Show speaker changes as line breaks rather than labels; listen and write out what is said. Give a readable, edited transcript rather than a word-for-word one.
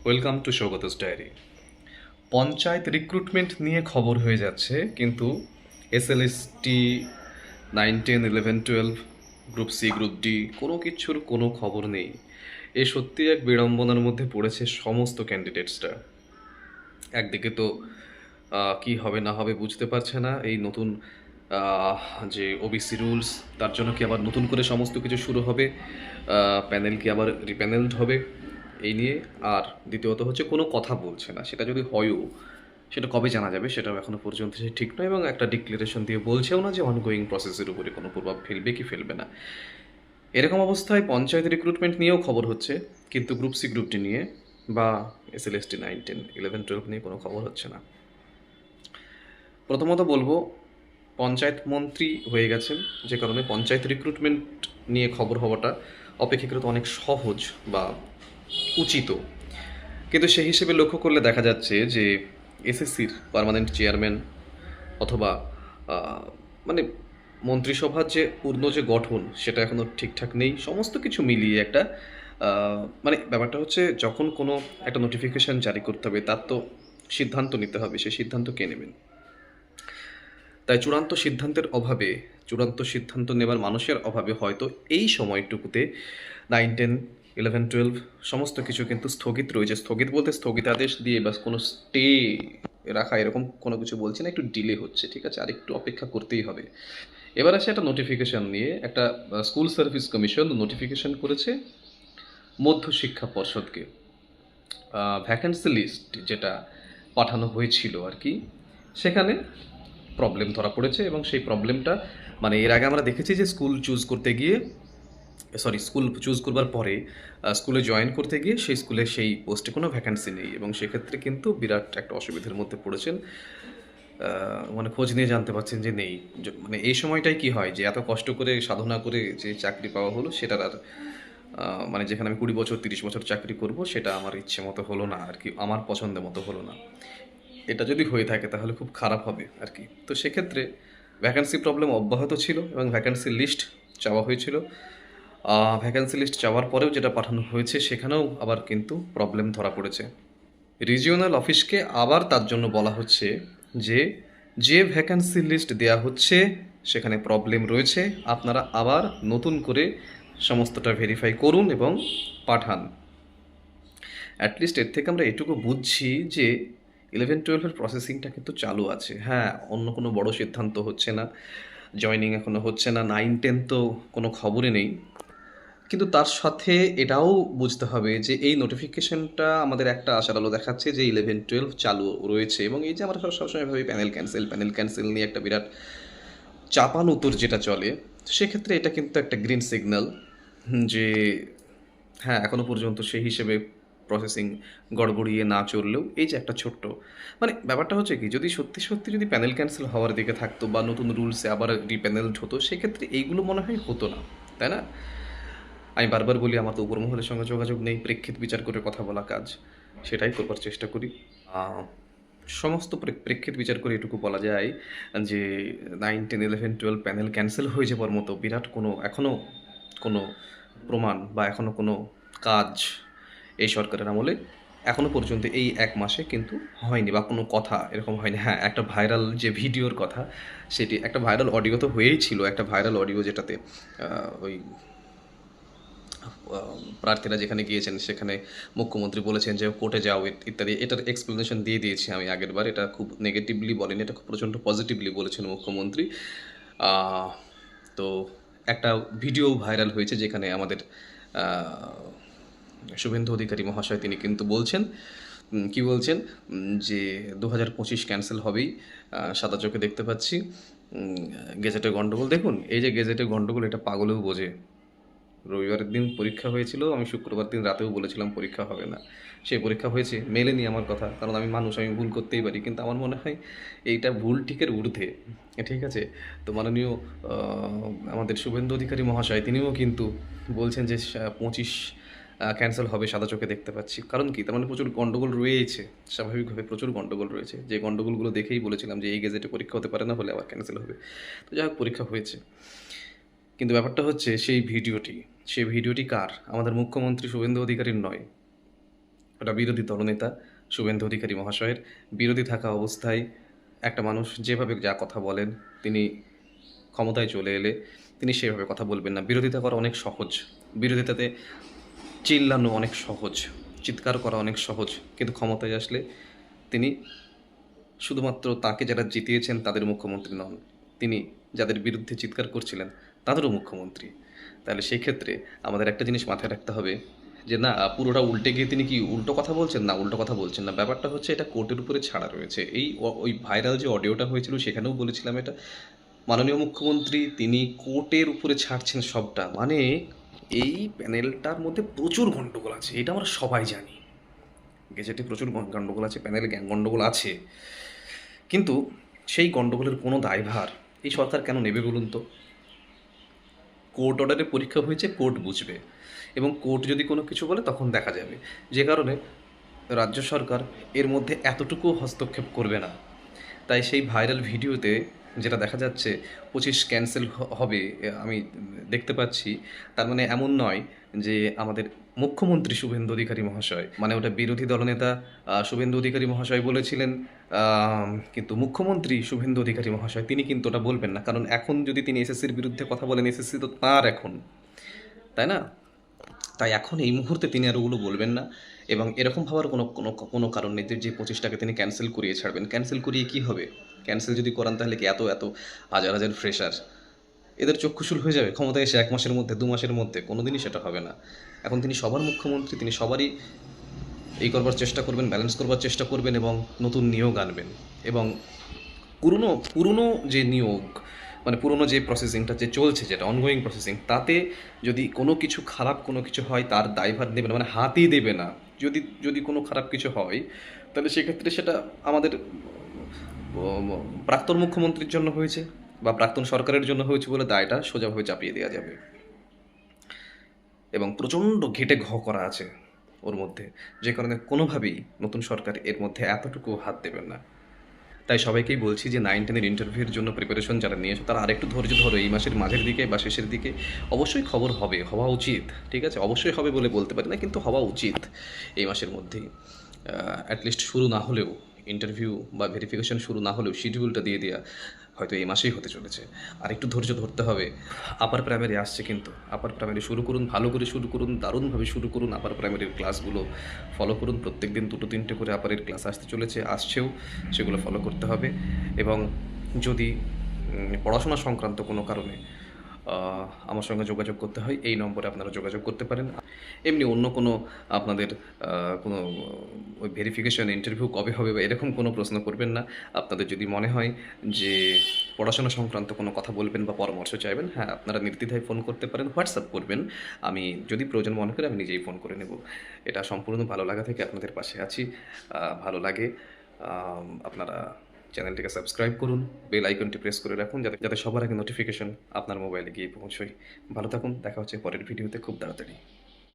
Welcome to Sougata's diary. Panchayat recruitment নিয়ে খবর হয়ে যাচ্ছে, কিন্তু SLST 9, 10, 11, 12, group C, group D কোনো কিছুর কোনো খবর নেই। এ সত্যি এক বিড়ম্বনার মধ্যে পড়েছে সমস্ত ক্যান্ডিডেটসরা। একদিকে তো কি হবে না হবে বুঝতে পারছে না, এই নতুন আহ, যে ওবিসি রুলস, তার জন্য কি আবার নতুন করে সমস্ত কিছু শুরু হবে, প্যানেল কি আবার রিপ্যানেলড হবে এই নিয়ে। আর দ্বিতীয়ত হচ্ছে কোনো কথা বলছে না, সেটা যদি হয়ও সেটা কবে জানা যাবে সেটাও এখনো পর্যন্ত সে ঠিক নয়, এবং একটা ডিক্লারেশন দিয়ে বলছেও না যে অনগোয়িং প্রসেসের উপরে কোনো প্রভাব ফেলবে কি ফেলবে না। এরকম অবস্থায় পঞ্চায়েত রিক্রুটমেন্ট নিয়েও খবর হচ্ছে, কিন্তু গ্রুপ সি, গ্রুপ ডি নিয়ে বা এসএলএসটি 9, 10, 11, 12 নিয়ে কোনো খবর হচ্ছে না। প্রথমত বলবো, পঞ্চায়েত মন্ত্রী হয়ে গেছেন, যে কারণে পঞ্চায়েত রিক্রুটমেন্ট নিয়ে খবর হওয়াটা অপেক্ষাকৃত অনেক সহজ বা উচিত। কিন্তু সেই হিসেবে লক্ষ্য করলে দেখা যাচ্ছে যে এসএসসির পার্মানেন্ট চেয়ারম্যান অথবা আহ, মানে মন্ত্রিসভার যে পূর্ণ যে গঠন সেটা এখনও ঠিকঠাক নেই। সমস্ত কিছু মিলিয়ে একটা মানে ব্যাপারটা হচ্ছে, যখন কোনো একটা নোটিফিকেশান জারি করতে হবে তার তো সিদ্ধান্ত নিতে হবে, সেই সিদ্ধান্ত কে নেবেন? তাই চূড়ান্ত সিদ্ধান্ত নেবার মানুষের অভাবে হয়তো এই সময়টুকুতে 9, 10, 11, 12 সমস্ত কিছু কিন্তু স্থগিত রয়েছে। স্থগিত বলতে স্থগিতাদেশ দিয়ে বা কোনো স্টে রাখা এরকম কোনো কিছু বলছি না, একটু ডিলে হচ্ছে, ঠিক আছে, আর একটু অপেক্ষা করতেই হবে। এবার আছে একটা নোটিফিকেশান নিয়ে, একটা স্কুল সার্ভিস কমিশন নোটিফিকেশান করেছে মধ্যশিক্ষা পর্ষদকে। ভ্যাকেন্সি লিস্ট যেটা পাঠানো হয়েছিল আর কি, সেখানে প্রবলেম ধরা পড়েছে, এবং সেই প্রবলেমটা মানে এর আগে আমরা দেখেছি যে স্কুল চুজ করবার পরে স্কুলে জয়েন করতে গিয়ে সেই স্কুলে সেই পোস্টে কোনো ভ্যাকেন্সি নেই, এবং সেক্ষেত্রে কিন্তু বিরাট একটা অসুবিধার মধ্যে পড়েছেন। মানে খোঁজ নিয়ে জানতে পারছেন যে নেই। মানে এই সময়টাই কি হয় যে এত কষ্ট করে সাধনা করে যে চাকরি পাওয়া হলো সেটার আর মানে যেখানে আমি 20 বছর 30 বছর চাকরি করব সেটা আমার ইচ্ছে মতো হলো না আর কি, আমার পছন্দের মতো হলো না। এটা যদি হয়ে থাকে তাহলে খুব খারাপ হবে আর কি। তো সেক্ষেত্রে ভ্যাকেন্সি প্রবলেম অব্যাহত ছিল, এবং ভ্যাকেন্সি লিস্ট চাওয়া হয়েছিল। ভ্যাকেন্সি লিস্ট চাওয়ার পরেও যেটা পাঠানো হয়েছে সেখানেও আবার কিন্তু প্রবলেম ধরা পড়েছে। রিজিওনাল অফিসকে আবার তার জন্য বলা হচ্ছে যে যে ভ্যাকেন্সি লিস্ট দেয়া হচ্ছে সেখানে প্রবলেম রয়েছে, আপনারা আবার নতুন করে সমস্তটা ভেরিফাই করুন এবং পাঠান। অ্যাটলিস্ট এর থেকে আমরা এটুকু বুঝছি যে 11, 12-এর প্রসেসিংটা কিন্তু চালু আছে। হ্যাঁ, অন্য কোনো বড় সিদ্ধান্ত হচ্ছে না, জয়নিং এখনও হচ্ছে না, 9, 10 তো কোনো খবরই নেই। কিন্তু তার সাথে এটাও বুঝতে হবে যে এই নোটিফিকেশনটা আমাদের একটা আশার আলো দেখাচ্ছে যে 11, 12 চালু রয়েছে, এবং এই যে আমরা সবসময় ভাবি প্যানেল ক্যান্সেল নিয়ে একটা বিরাট চাপান উত্তর যেটা চলে, সেক্ষেত্রে এটা কিন্তু একটা গ্রিন সিগন্যাল যে হ্যাঁ, এখনও পর্যন্ত সেই হিসেবে প্রসেসিং গড়গড়িয়ে না চললেও এই যে একটা ছোট্ট মানে ব্যাপারটা হচ্ছে কি, যদি সত্যি সত্যি যদি প্যানেল ক্যান্সেল হওয়ার দিকে থাকতো বা নতুন রুলসে আবার রিপ্যানেলড হতো, সেক্ষেত্রে এইগুলো মনে হয় হতো না, তাই না? আমি বারবার বলি, আমার তো উপর মহলের সঙ্গে যোগাযোগ নেই, প্রেক্ষিত বিচার করে কথা বলা কাজ, সেটাই করবার চেষ্টা করি। সমস্ত প্রেক্ষিত বিচার করে এটুকু বলা যায় যে 9, 10, 11, 12 প্যানেল ক্যান্সেল হয়ে যাওয়ার মতো বিরাট কোনো এখনও কোনো প্রমাণ বা এখনও কোনো কাজ এই সরকারের আমলে এখনও পর্যন্ত এই 1 মাসে কিন্তু হয়নি, বা কোনো কথা এরকম হয়নি। হ্যাঁ, একটা ভাইরাল যে ভিডিওর কথা, সেটি একটা ভাইরাল অডিও তো হয়েই ছিল, একটা ভাইরাল অডিও যেটাতে ওই প্রার্থীরা যেখানে গিয়েছেন সেখানে মুখ্যমন্ত্রী বলেছেন যে কোর্টে যাও ইত্যাদি। এটার এক্সপ্লেনেশন দিয়ে দিয়েছি আমি আগের বার। এটা খুব নেগেটিভলি বলেনি, এটা খুব প্রচণ্ড পজিটিভলি বলেছেন মুখ্যমন্ত্রী। তো একটা ভিডিও ভাইরাল হয়েছে যেখানে আমাদের শুভেন্দু অধিকারী মহাশয় তিনি কিন্তু বলছেন, কি বলছেন, যে 2025 ক্যান্সেল হবেই, সাদা চোখে দেখতে পাচ্ছি। গেজেটে গণ্ডগোল, দেখুন এই যে গেজেটে গণ্ডগোল, এটা পাগলেও বোঝে। রবিবারের দিন পরীক্ষা হয়েছিল, আমি শুক্রবার দিন রাতেও বলেছিলাম পরীক্ষা হবে না, সেই পরীক্ষা হয়েছে, মেলেনি আমার কথা, কারণ আমি মানুষ, আমি ভুল করতেই পারি, কিন্তু আমার মনে হয় এইটা ভুল ঠিকের ঊর্ধ্বে, ঠিক আছে? তো মাননীয় আমাদের শুভেন্দু অধিকারী মহাশয় তিনিও কিন্তু বলছেন যে 25 ক্যান্সেল হবে, সাদা চোখে দেখতে পাচ্ছি। কারণ কি, তার মানে প্রচুর গণ্ডগোল রয়েছে, স্বাভাবিকভাবে প্রচুর গণ্ডগোল রয়েছে, যে গণ্ডগোলগুলো দেখেই বলেছিলাম যে এই গেজেটে পরীক্ষা হতে পারে না, হলে আবার ক্যান্সেল হবে। তো যাই হোক, পরীক্ষা হয়েছে। কিন্তু ব্যাপারটা হচ্ছে, সেই ভিডিওটি কার? আমাদের মুখ্যমন্ত্রী শুভেন্দু অধিকারীর নয়, ওটা বিরোধী দলনেতা শুভেন্দু অধিকারী মহাশয়ের। বিরোধী থাকা অবস্থায় একটা মানুষ যেভাবে যা কথা বলেন, তিনি ক্ষমতায় চলে এলে তিনি সেভাবে কথা বলবেন না। বিরোধিতা করা অনেক সহজ, বিরোধিতাতে চিল্লানো অনেক সহজ, চিৎকার করা অনেক সহজ, কিন্তু ক্ষমতায় আসলে তিনি শুধুমাত্র তাকে যারা জিতিয়েছেন তাদের মুখ্যমন্ত্রী নন, তিনি যাদের বিরুদ্ধে চিৎকার করছিলেন তাদেরও মুখ্যমন্ত্রী। তাহলে সেই ক্ষেত্রে আমাদের একটা জিনিস মাথায় রাখতে হবে যে না, পুরোটা উল্টে গিয়ে তিনি কি উল্টো কথা বলছেন? না, উল্টো কথা বলছেন না। ব্যাপারটা হচ্ছে এটা কোর্টের উপরে ছাড়া রয়েছে। ওই ভাইরাল যে অডিওটা হয়েছিল সেখানেও বলেছিলাম এটা, মাননীয় মুখ্যমন্ত্রী তিনি কোর্টের উপরে ছাড়ছেন সবটা। মানে এই প্যানেলটার মধ্যে প্রচুর গণ্ডগোল আছে, এটা আমরা সবাই জানি। গেজেটে প্রচুর গণ্ডগোল আছে, প্যানেলে গণ্ডগোল আছে, কিন্তু সেই গণ্ডগোলের কোনো দায়ভার এই সরকার কেন নেবে বলুন তো? কোর্ট অর্ডারে পরীক্ষা হয়েছে, কোর্ট বুঝবে, এবং কোর্ট যদি কোনো কিছু বলে তখন দেখা যাবে। যে কারণে রাজ্য সরকার এর মধ্যে এতটুকু হস্তক্ষেপ করবে না। তাই সেই ভাইরাল ভিডিওতে যেটা দেখা যাচ্ছে 25 ক্যান্সেল হবে, আমি দেখতে পাচ্ছি। তার মানে এমন নয় যে আমাদের মুখ্যমন্ত্রী শুভেন্দু অধিকারী মহাশয়, মানে ওটা বিরোধী দলনেতা শুভেন্দু অধিকারী মহাশয় বলেছিলেন, কিন্তু মুখ্যমন্ত্রী শুভেন্দু অধিকারী মহাশয় তিনি কিন্তু ওটা বলবেন না। কারণ এখন যদি তিনি এসএসসির বিরুদ্ধে কথা বলেন, এসএসসি তো তাঁর এখন, তাই না? তাই এখন এই মুহূর্তে তিনি আর ওগুলো বলবেন না। এবং এরকম ভাবার কোনো কোনো কোনো কারণ নেই যে 25টাকে তিনি ক্যান্সেল করিয়ে ছাড়বেন। ক্যান্সেল করিয়ে কী হবে? ক্যান্সেল যদি করান তাহলে কি এত এত হাজার হাজার ফ্রেশার এদের চক্ষুশূল হয়ে যাবে ক্ষমতায় এসে 1 মাসের মধ্যে, 2 মাসের মধ্যে? কোনো দিনই সেটা হবে না। এখন তিনি সবার মুখ্যমন্ত্রী, তিনি সবারই এই করবার চেষ্টা করবেন, ব্যালেন্স করবার চেষ্টা করবেন এবং নতুন নিয়োগ আনবেন। এবং পুরনো পুরনো যে নিয়োগ, মানে পুরনো যে প্রসেসিংটা যে চলছে, যেটা অনগোয়িং প্রসেসিং, তাতে যদি কোনো কিছু খারাপ কোনো কিছু হয় তার দায়ভার দেবে না, মানে হাতই দেবে না। যদি যদি কোনো খারাপ কিছু হয় তাহলে সেক্ষেত্রে সেটা আমাদের প্রাক্তন মুখ্যমন্ত্রীর জন্য হয়েছে বা প্রাক্তন সরকারের জন্য হয়েছে বলে দায়টা সোজাভাবে চাপিয়ে দেওয়া যাবে। এবং প্রচণ্ড ঘেটে ঘ করা আছে ওর মধ্যে, যে কারণে কোনোভাবেই নতুন সরকার এর মধ্যে এতটুকু হাত দেবেন না। তাই সবাইকেই বলছি যে 9-10-এর ইন্টারভিউর জন্য প্রিপারেশন যারা নিয়েছো তারা আরেকটু ধৈর্য ধরো। এই মাসের মাঝের দিকে বা শেষের দিকে অবশ্যই খবর হবে, হওয়া উচিত। ঠিক আছে, অবশ্যই হবে বলে বলতে পারি না, কিন্তু হওয়া উচিত এই মাসের মধ্যেই। অ্যাটলিস্ট শুরু না হলেও, ইন্টারভিউ বা ভেরিফিকেশন শুরু না হলেও শিডিউলটা দিয়ে দেওয়া হয়তো এই মাসেই হতে চলেছে। আর একটু ধৈর্য ধরতে হবে। আপার প্রাইমারি আসছে, কিন্তু আপার প্রাইমারি শুরু করুন, ভালো করে শুরু করুন, দারুণভাবে শুরু করুন। আপার প্রাইমারির ক্লাসগুলো ফলো করুন। প্রত্যেক দিন 2-3টে করে আপারের ক্লাস আসতে চলেছে, আসছেও, সেগুলো ফলো করতে হবে। এবং যদি পড়াশোনা সংক্রান্ত কোনো কারণে আমার সঙ্গে যোগাযোগ করতে হয়, এই নম্বরে আপনারা যোগাযোগ করতে পারেন। এমনি অন্য কোনো আপনাদের কোনো ওই ভেরিফিকেশন ইন্টারভিউ কবে হবে বা এরকম কোনো প্রশ্ন করবেন না। আপনাদের যদি মনে হয় যে পড়াশোনা সংক্রান্ত কোনো কথা বলবেন বা পরামর্শ চাইবেন, হ্যাঁ, আপনারা নির্দ্বিধায় ফোন করতে পারেন, হোয়াটসঅ্যাপ করবেন। আমি যদি প্রয়োজন মনে করি আমি নিজেই ফোন করে নেব। এটা সম্পূর্ণ ভালো লাগা থেকে আপনাদের পাশে আছি। ভালো লাগে আপনারা চ্যানেলটিকে সাবস্ক্রাইব করুন, বেল আইকনটি প্রেস করে রাখুন, যাতে যাতে সবার আগে নোটিফিকেশন আপনার মোবাইলে গিয়ে পৌঁছয়। ভালো থাকুন, দেখা হচ্ছে পরের ভিডিওতে খুব তাড়াতাড়ি।